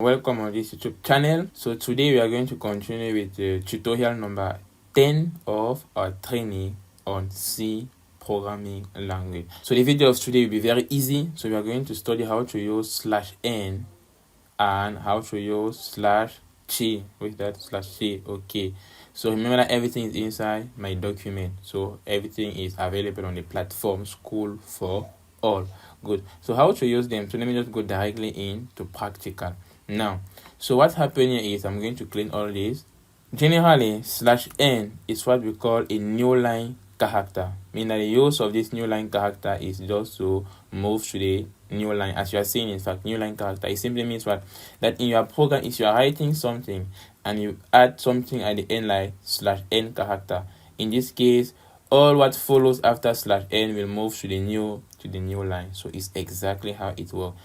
welcome on this YouTube channel. So today we are going to continue with the tutorial number 10 of our training on C programming language. So the video of today will be very easy. So we are going to study how to use /n and how to use /c with that /c. Okay, so remember that everything is inside my document, so everything is available on the platform School for All. Good. So how to use them? So let me just go directly into practical now. So what happened here is I'm going to clean all this. Generally, /n is what we call a new line character, meaning that the use of this new line character is just to move to the new line. As you are seeing, in fact, new line character, it simply means what? That in your program, if you are writing something and you add something at the end like /n character, in this case, all what follows after /n will move to the new line. So it's exactly how it works.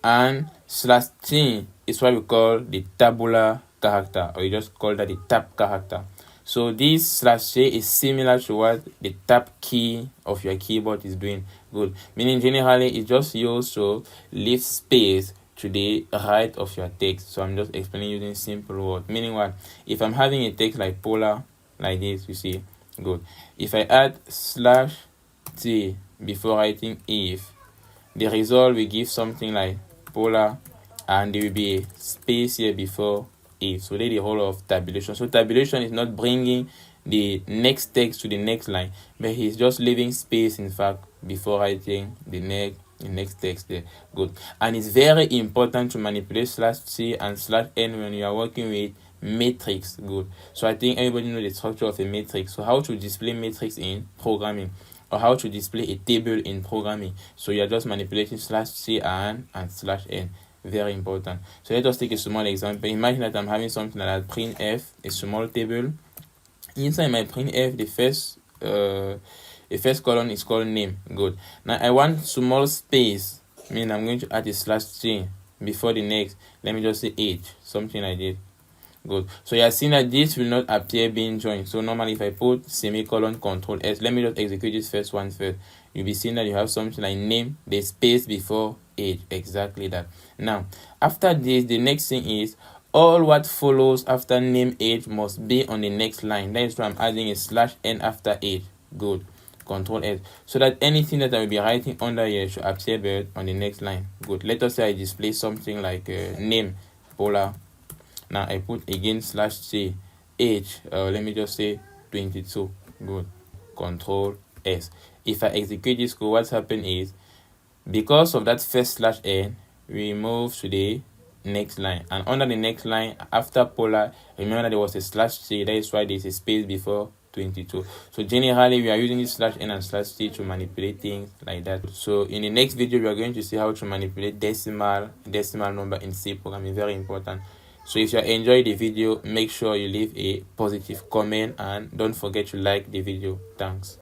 And /t is what we call the tabular character, or you just call that the tab character. So this /j is similar to what the tab key of your keyboard is doing. Good. Meaning generally it's just used to leave space to the right of your text. So I'm just explaining using simple words. Meaning what? If I'm having a text like polar, like this, you see. Good. If I add /t before writing if, the result will give something like polar, and there will be a space here before if. So that's the whole of tabulation. So tabulation is not bringing the next text to the next line, but he's just leaving space, in fact, before writing the next text there. Good. And it's very important to manipulate /c and /n when you are working with matrix. Good. So I think everybody knows the structure of a matrix. So how to display matrix in programming, or how to display a table in programming. So you're just manipulating /c and /n. Very important. So let us take a small example. Imagine that I'm having something like printf, a small table. Inside my printf, the first column is called name. Good. Now I want small space, meaning I'm going to add a /c before the next. Let me just say age, something like this. Good. So you are seeing that this will not appear being joined. So normally if I put semicolon control S, let me just execute this first one first. You'll be seeing that you have something like name, the space before age. Exactly that. Now, after this, the next thing is all what follows after name age must be on the next line. That is why I'm adding a /n after age. Good. Control S. So that anything that I will be writing under here should appear on the next line. Good. Let us say I display something like name, polar. Now I put again /c age, let me just say 22. Good. Control S. If I execute this code, what's happened is, because of that first /n, we move to the next line, and under the next line after polar, remember that there was a /c. That is why there's a space before 22. So generally we are using this /n and /c to manipulate things like that. So in the next video we are going to see how to manipulate decimal number in C programming. Very important. So if you enjoyed the video, make sure you leave a positive comment and don't forget to like the video. Thanks.